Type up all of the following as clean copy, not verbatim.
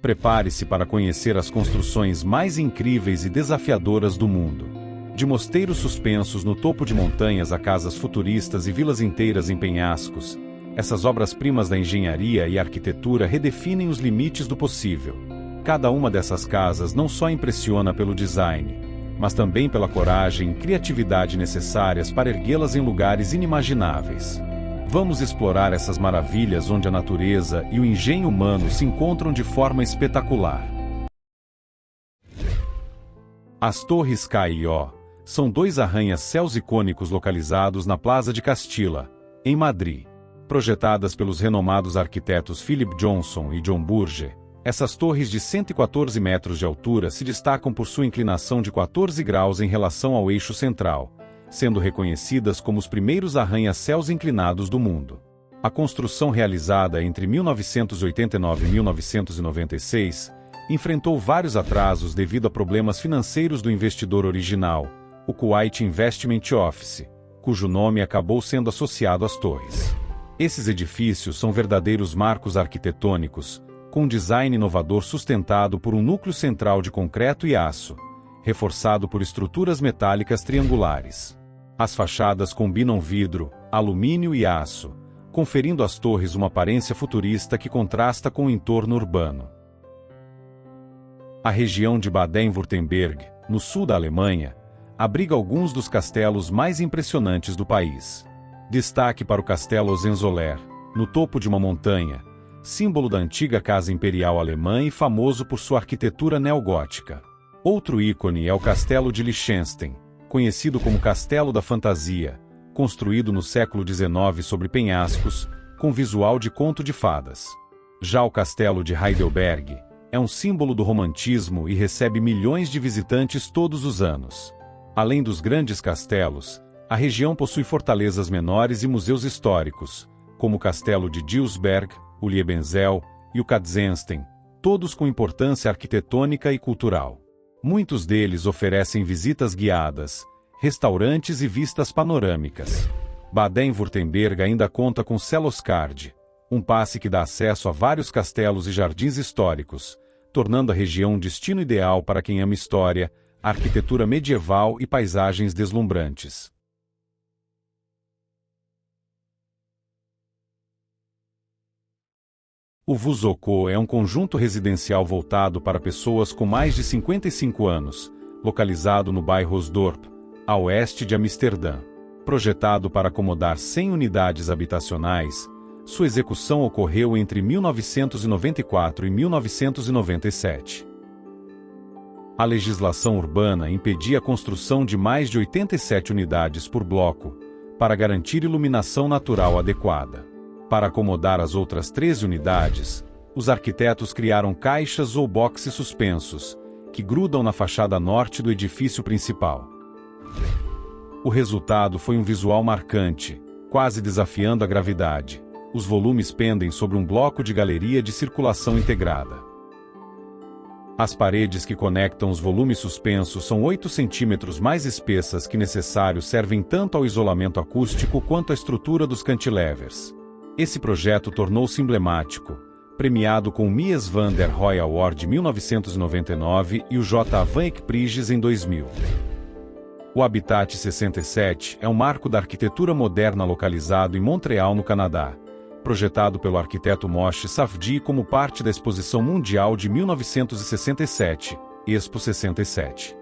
Prepare-se para conhecer as construções mais incríveis e desafiadoras do mundo. De mosteiros suspensos no topo de montanhas a casas futuristas e vilas inteiras em penhascos, essas obras-primas da engenharia e arquitetura redefinem os limites do possível. Cada uma dessas casas não só impressiona pelo design, mas também pela coragem e criatividade necessárias para erguê-las em lugares inimagináveis. Vamos explorar essas maravilhas onde a natureza e o engenho humano se encontram de forma espetacular. As Torres K&O são dois arranha-céus icônicos localizados na Plaza de Castilla, em Madrid. Projetadas pelos renomados arquitetos Philip Johnson e John Burge, essas torres de 114 metros de altura se destacam por sua inclinação de 14 graus em relação ao eixo central, sendo reconhecidas como os primeiros arranha-céus inclinados do mundo. A construção realizada entre 1989 e 1996 enfrentou vários atrasos devido a problemas financeiros do investidor original, o Kuwait Investment Office, cujo nome acabou sendo associado às torres. Esses edifícios são verdadeiros marcos arquitetônicos, com um design inovador sustentado por um núcleo central de concreto e aço, reforçado por estruturas metálicas triangulares. As fachadas combinam vidro, alumínio e aço, conferindo às torres uma aparência futurista que contrasta com o entorno urbano. A região de Baden-Württemberg, no sul da Alemanha, abriga alguns dos castelos mais impressionantes do país. Destaque para o Castelo Hohenzollern, no topo de uma montanha, símbolo da antiga casa imperial alemã e famoso por sua arquitetura neogótica. Outro ícone é o Castelo de Liechtenstein, conhecido como Castelo da Fantasia, construído no século XIX sobre penhascos, com visual de conto de fadas. Já o Castelo de Heidelberg é um símbolo do romantismo e recebe milhões de visitantes todos os anos. Além dos grandes castelos, a região possui fortalezas menores e museus históricos, como o Castelo de Dilsberg, o Liebenzell e o Katzenstein, todos com importância arquitetônica e cultural. Muitos deles oferecem visitas guiadas, restaurantes e vistas panorâmicas. Baden-Württemberg ainda conta com Seloskard, um passe que dá acesso a vários castelos e jardins históricos, tornando a região um destino ideal para quem ama história, arquitetura medieval e paisagens deslumbrantes. O Vuzoko é um conjunto residencial voltado para pessoas com mais de 55 anos, localizado no bairro Osdorp, a oeste de Amsterdã. Projetado para acomodar 100 unidades habitacionais, sua execução ocorreu entre 1994 e 1997. A legislação urbana impedia a construção de mais de 87 unidades por bloco, para garantir iluminação natural adequada. Para acomodar as outras 13 unidades, os arquitetos criaram caixas ou boxes suspensos, que grudam na fachada norte do edifício principal. O resultado foi um visual marcante, quase desafiando a gravidade. Os volumes pendem sobre um bloco de galeria de circulação integrada. As paredes que conectam os volumes suspensos são 8 centímetros mais espessas que necessário, servem tanto ao isolamento acústico quanto à estrutura dos cantilevers. Esse projeto tornou-se emblemático, premiado com o Mies van der Rohe Award em 1999 e o J. Van Eyck Prize em 2000. O Habitat 67 é um marco da arquitetura moderna localizado em Montreal, no Canadá, projetado pelo arquiteto Moshe Safdie como parte da Exposição Mundial de 1967, Expo 67.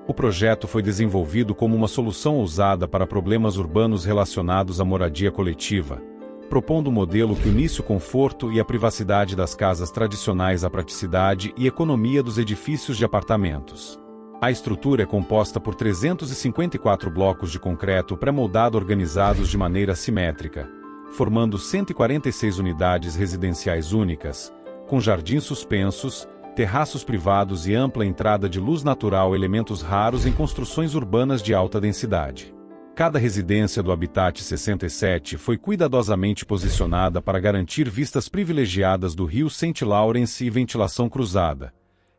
O projeto foi desenvolvido como uma solução ousada para problemas urbanos relacionados à moradia coletiva, propondo um modelo que unisse o conforto e a privacidade das casas tradicionais à praticidade e economia dos edifícios de apartamentos. A estrutura é composta por 354 blocos de concreto pré-moldado organizados de maneira simétrica, formando 146 unidades residenciais únicas, com jardins suspensos, terraços privados e ampla entrada de luz natural, elementos raros em construções urbanas de alta densidade. Cada residência do Habitat 67 foi cuidadosamente posicionada para garantir vistas privilegiadas do rio St. Lawrence e ventilação cruzada,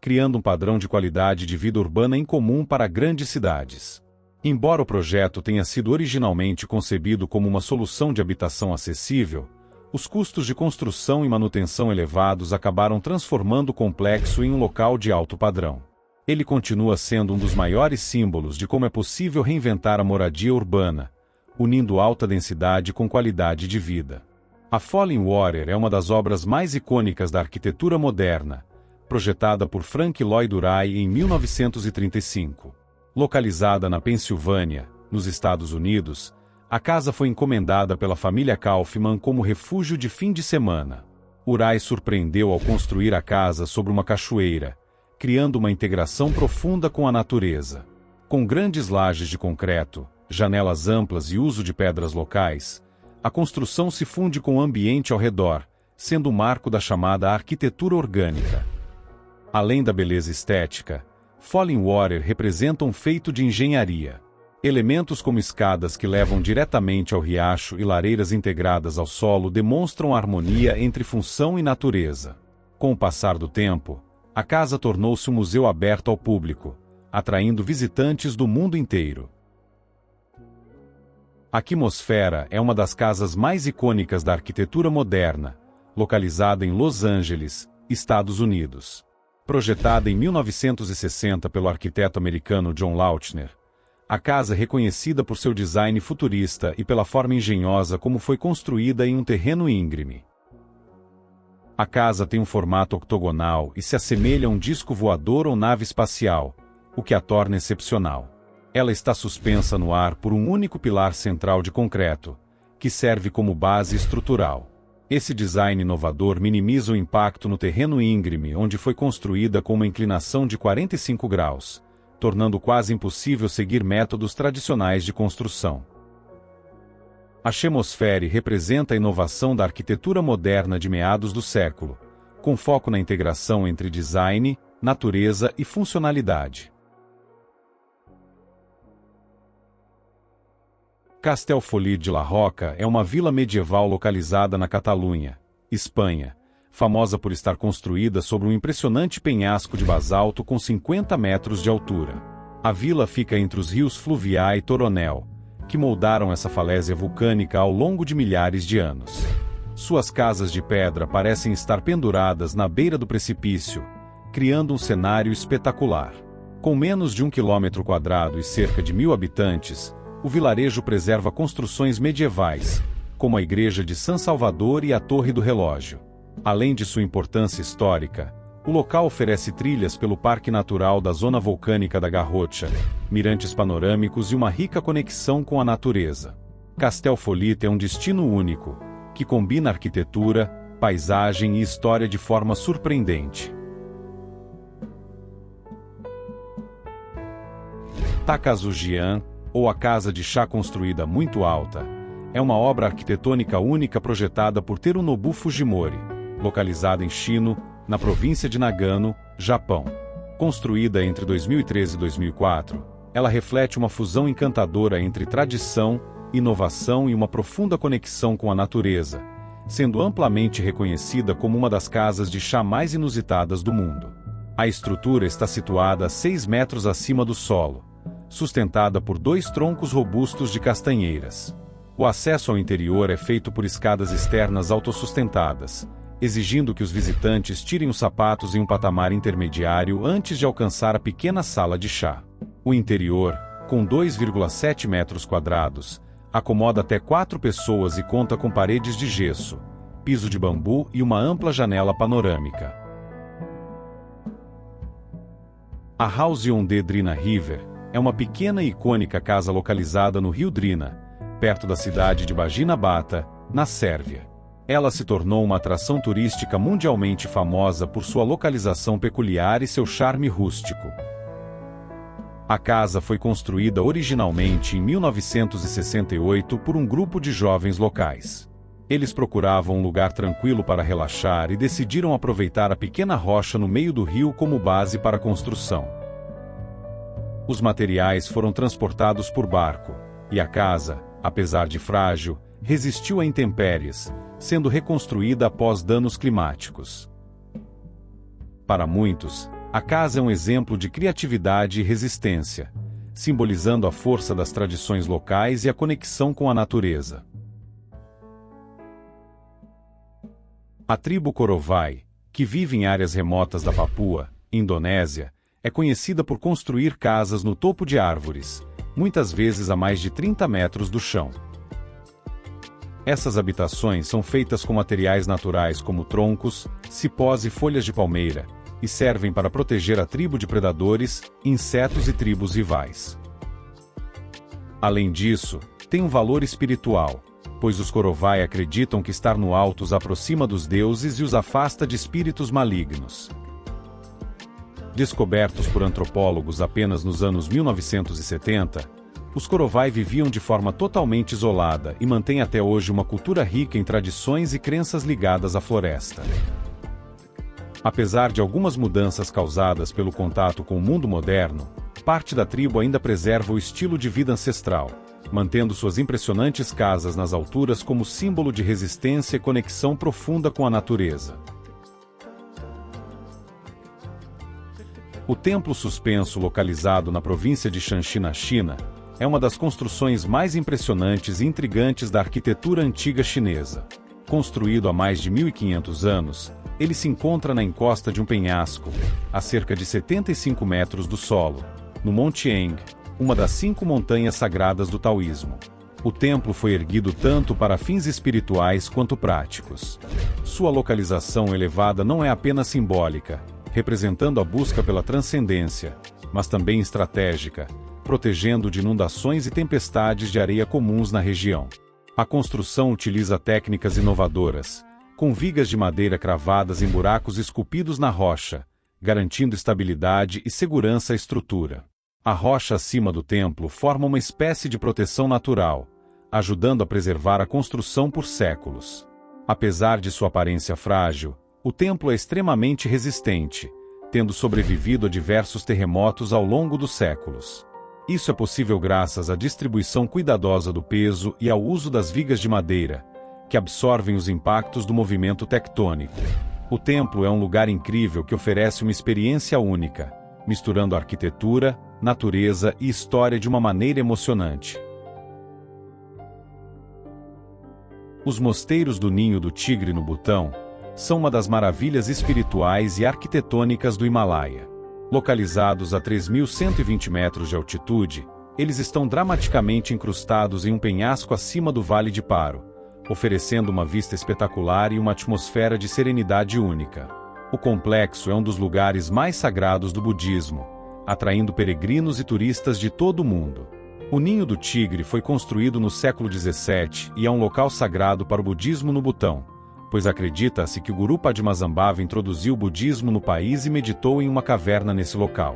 criando um padrão de qualidade de vida urbana incomum para grandes cidades. Embora o projeto tenha sido originalmente concebido como uma solução de habitação acessível, Os custos de construção e manutenção elevados acabaram transformando o complexo em um local de alto padrão. Ele continua sendo um dos maiores símbolos de como é possível reinventar a moradia urbana, unindo alta densidade com qualidade de vida. A Falling Water é uma das obras mais icônicas da arquitetura moderna, projetada por Frank Lloyd Wright em 1935. Localizada na Pensilvânia, nos Estados Unidos, a casa foi encomendada pela família Kaufman como refúgio de fim de semana. Wright surpreendeu ao construir a casa sobre uma cachoeira, criando uma integração profunda com a natureza. Com grandes lajes de concreto, janelas amplas e uso de pedras locais, a construção se funde com o ambiente ao redor, sendo o marco da chamada arquitetura orgânica. Além da beleza estética, Falling Water representa um feito de engenharia. Elementos como escadas que levam diretamente ao riacho e lareiras integradas ao solo demonstram a harmonia entre função e natureza. Com o passar do tempo, a casa tornou-se um museu aberto ao público, atraindo visitantes do mundo inteiro. A Atmosfera é uma das casas mais icônicas da arquitetura moderna, localizada em Los Angeles, Estados Unidos. Projetada em 1960 pelo arquiteto americano John Lautner, a casa é reconhecida por seu design futurista e pela forma engenhosa como foi construída em um terreno íngreme. A casa tem um formato octogonal e se assemelha a um disco voador ou nave espacial, o que a torna excepcional. Ela está suspensa no ar por um único pilar central de concreto, que serve como base estrutural. Esse design inovador minimiza o impacto no terreno íngreme onde foi construída com uma inclinação de 45 graus, tornando quase impossível seguir métodos tradicionais de construção. A Atmosfera representa a inovação da arquitetura moderna de meados do século, com foco na integração entre design, natureza e funcionalidade. Castellfollit de la Roca é uma vila medieval localizada na Catalunha, Espanha, famosa por estar construída sobre um impressionante penhasco de basalto com 50 metros de altura. A vila fica entre os rios Fluvià e Toronel, que moldaram essa falésia vulcânica ao longo de milhares de anos. Suas casas de pedra parecem estar penduradas na beira do precipício, criando um cenário espetacular. Com menos de 1 km² e cerca de 1.000 habitantes, o vilarejo preserva construções medievais, como a Igreja de San Salvador e a Torre do Relógio. Além de sua importância histórica, o local oferece trilhas pelo Parque Natural da Zona Vulcânica da Garrocha, mirantes panorâmicos e uma rica conexão com a natureza. Castellfollit é um destino único, que combina arquitetura, paisagem e história de forma surpreendente. Takazujian, ou a Casa de Chá construída muito alta, é uma obra arquitetônica única projetada por Terunobu Fujimori, localizada em Shino, na província de Nagano, Japão. Construída entre 2013 e 2004, ela reflete uma fusão encantadora entre tradição, inovação e uma profunda conexão com a natureza, sendo amplamente reconhecida como uma das casas de chá mais inusitadas do mundo. A estrutura está situada a 6 metros acima do solo, sustentada por 2 troncos robustos de castanheiras. O acesso ao interior é feito por escadas externas autossustentadas, exigindo que os visitantes tirem os sapatos em um patamar intermediário antes de alcançar a pequena sala de chá. O interior, com 2,7 metros quadrados, acomoda até 4 pessoas e conta com paredes de gesso, piso de bambu e uma ampla janela panorâmica. A House on the Drina River é uma pequena e icônica casa localizada no rio Drina, perto da cidade de Bagina Bata, na Sérvia. Ela se tornou uma atração turística mundialmente famosa por sua localização peculiar e seu charme rústico. A casa foi construída originalmente em 1968 por um grupo de jovens locais. Eles procuravam um lugar tranquilo para relaxar e decidiram aproveitar a pequena rocha no meio do rio como base para a construção. Os materiais foram transportados por barco, e a casa, apesar de frágil, resistiu a intempéries, sendo reconstruída após danos climáticos. Para muitos, a casa é um exemplo de criatividade e resistência, simbolizando a força das tradições locais e a conexão com a natureza. A tribo Korovai, que vive em áreas remotas da Papua, Indonésia, é conhecida por construir casas no topo de árvores, muitas vezes a mais de 30 metros do chão. Essas habitações são feitas com materiais naturais como troncos, cipós e folhas de palmeira, e servem para proteger a tribo de predadores, insetos e tribos rivais. Além disso, tem um valor espiritual, pois os Korovai acreditam que estar no alto os aproxima dos deuses e os afasta de espíritos malignos. Descobertos por antropólogos apenas nos anos 1970, os Korovai viviam de forma totalmente isolada e mantêm até hoje uma cultura rica em tradições e crenças ligadas à floresta. Apesar de algumas mudanças causadas pelo contato com o mundo moderno, parte da tribo ainda preserva o estilo de vida ancestral, mantendo suas impressionantes casas nas alturas como símbolo de resistência e conexão profunda com a natureza. O templo suspenso localizado na província de Shanxi, na China, é uma das construções mais impressionantes e intrigantes da arquitetura antiga chinesa. Construído há mais de 1500 anos, ele se encontra na encosta de um penhasco, a cerca de 75 metros do solo, no Monte Eng, uma das 5 montanhas sagradas do taoísmo. O templo foi erguido tanto para fins espirituais quanto práticos. Sua localização elevada não é apenas simbólica, representando a busca pela transcendência, mas também estratégica, protegendo de inundações e tempestades de areia comuns na região. A construção utiliza técnicas inovadoras, com vigas de madeira cravadas em buracos esculpidos na rocha, garantindo estabilidade e segurança à estrutura. A rocha acima do templo forma uma espécie de proteção natural, ajudando a preservar a construção por séculos. Apesar de sua aparência frágil, o templo é extremamente resistente, tendo sobrevivido a diversos terremotos ao longo dos séculos. Isso é possível graças à distribuição cuidadosa do peso e ao uso das vigas de madeira, que absorvem os impactos do movimento tectônico. O templo é um lugar incrível que oferece uma experiência única, misturando arquitetura, natureza e história de uma maneira emocionante. Os mosteiros do Ninho do Tigre no Butão são uma das maravilhas espirituais e arquitetônicas do Himalaia. Localizados a 3.120 metros de altitude, eles estão dramaticamente incrustados em um penhasco acima do Vale de Paro, oferecendo uma vista espetacular e uma atmosfera de serenidade única. O complexo é um dos lugares mais sagrados do budismo, atraindo peregrinos e turistas de todo o mundo. O Ninho do Tigre foi construído no século XVII e é um local sagrado para o budismo no Butão, pois acredita-se que o Guru Padmasambhava introduziu o budismo no país e meditou em uma caverna nesse local.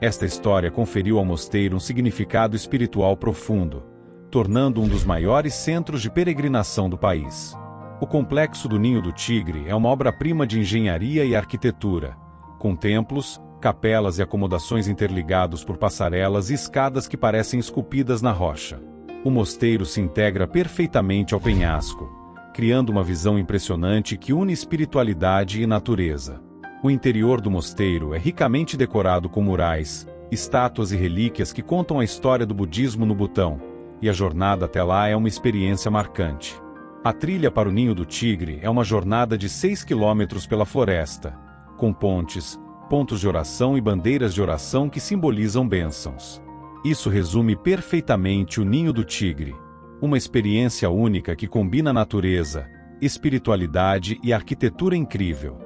Esta história conferiu ao mosteiro um significado espiritual profundo, tornando um dos maiores centros de peregrinação do país. O complexo do Ninho do Tigre é uma obra-prima de engenharia e arquitetura, com templos, capelas e acomodações interligados por passarelas e escadas que parecem esculpidas na rocha. O mosteiro se integra perfeitamente ao penhasco, criando uma visão impressionante que une espiritualidade e natureza. O interior do mosteiro é ricamente decorado com murais, estátuas e relíquias que contam a história do budismo no Butão, e a jornada até lá é uma experiência marcante. A trilha para o Ninho do Tigre é uma jornada de 6 quilômetros pela floresta, com pontes, pontos de oração e bandeiras de oração que simbolizam bênçãos. Isso resume perfeitamente o Ninho do Tigre, uma experiência única que combina natureza, espiritualidade e arquitetura incrível.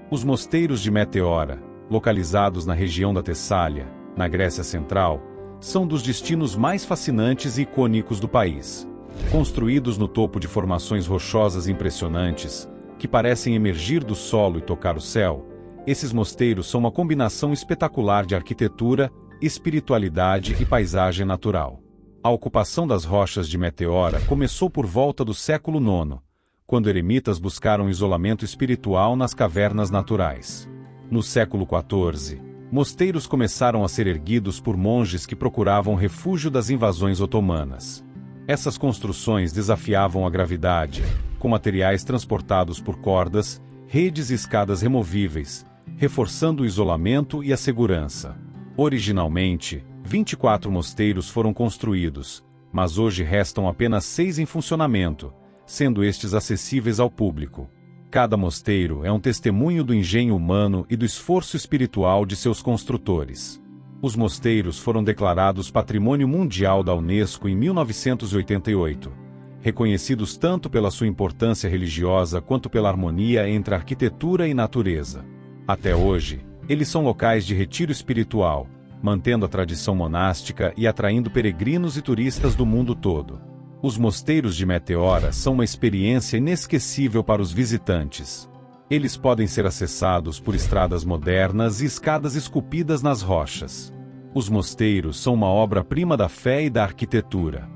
Os mosteiros de Meteora, localizados na região da Tessália, na Grécia Central, são dos destinos mais fascinantes e icônicos do país. Construídos no topo de formações rochosas impressionantes, que parecem emergir do solo e tocar o céu, esses mosteiros são uma combinação espetacular de arquitetura, espiritualidade e paisagem natural. A ocupação das rochas de Meteora começou por volta do século IX, quando eremitas buscaram isolamento espiritual nas cavernas naturais. No século XIV, mosteiros começaram a ser erguidos por monges que procuravam refúgio das invasões otomanas. Essas construções desafiavam a gravidade, com materiais transportados por cordas, redes e escadas removíveis, reforçando o isolamento e a segurança. Originalmente, 24 mosteiros foram construídos, mas hoje restam apenas 6 em funcionamento, sendo estes acessíveis ao público. cada mosteiro é um testemunho do engenho humano e do esforço espiritual de seus construtores. Os mosteiros foram declarados Patrimônio Mundial da Unesco em 1988, reconhecidos tanto pela sua importância religiosa quanto pela harmonia entre arquitetura e natureza. Até hoje, eles são locais de retiro espiritual, mantendo a tradição monástica e atraindo peregrinos e turistas do mundo todo. Os mosteiros de Meteora são uma experiência inesquecível para os visitantes. Eles podem ser acessados por estradas modernas e escadas esculpidas nas rochas. Os mosteiros são uma obra-prima da fé e da arquitetura.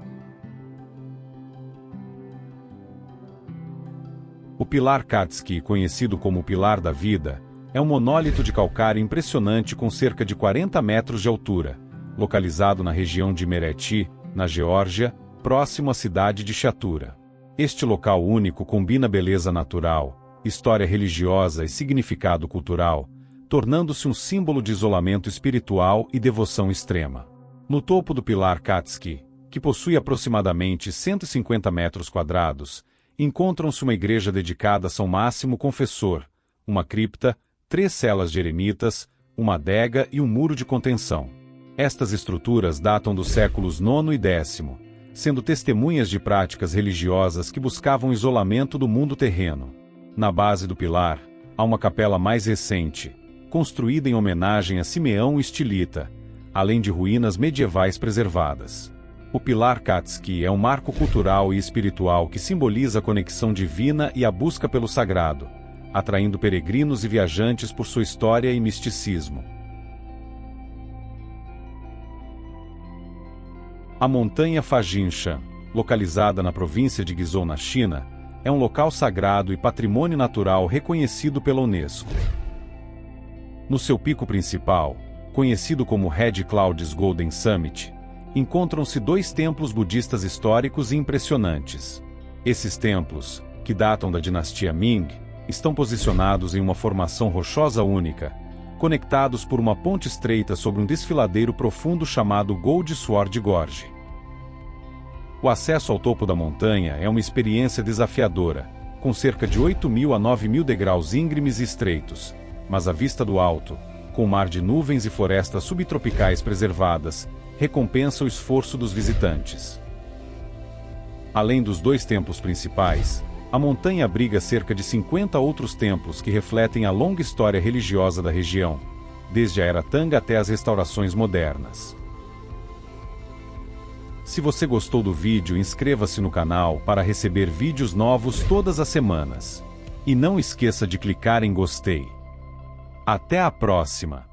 O Pilar Katski, conhecido como o Pilar da Vida, é um monólito de calcário impressionante com cerca de 40 metros de altura, localizado na região de Mereti, na Geórgia, próximo à cidade de Chatura. Este local único combina beleza natural, história religiosa e significado cultural, tornando-se um símbolo de isolamento espiritual e devoção extrema. No topo do Pilar Katski, que possui aproximadamente 150 metros quadrados, encontram-se uma igreja dedicada a São Máximo Confessor, uma cripta, 3 celas de eremitas, uma adega e um muro de contenção. Estas estruturas datam dos séculos IX e X, sendo testemunhas de práticas religiosas que buscavam isolamento do mundo terreno. Na base do pilar, há uma capela mais recente, construída em homenagem a Simeão Estilita, além de ruínas medievais preservadas. O Pilar Katski é um marco cultural e espiritual que simboliza a conexão divina e a busca pelo sagrado, atraindo peregrinos e viajantes por sua história e misticismo. A montanha Fajinshan, localizada na província de Guizhou, na China, é um local sagrado e patrimônio natural reconhecido pela Unesco. No seu pico principal, conhecido como Red Clouds Golden Summit, encontram-se 2 templos budistas históricos e impressionantes. Esses templos, que datam da dinastia Ming, estão posicionados em uma formação rochosa única, conectados por uma ponte estreita sobre um desfiladeiro profundo chamado Gold Sword Gorge. O acesso ao topo da montanha é uma experiência desafiadora, com cerca de 8.000 a 9.000 degraus íngremes e estreitos, mas a vista do alto, com mar de nuvens e florestas subtropicais preservadas, recompensa o esforço dos visitantes. Além dos 2 templos principais, a montanha abriga cerca de 50 outros templos que refletem a longa história religiosa da região, desde a Era Tang até as restaurações modernas. Se você gostou do vídeo, inscreva-se no canal para receber vídeos novos todas as semanas. E não esqueça de clicar em gostei. Até a próxima!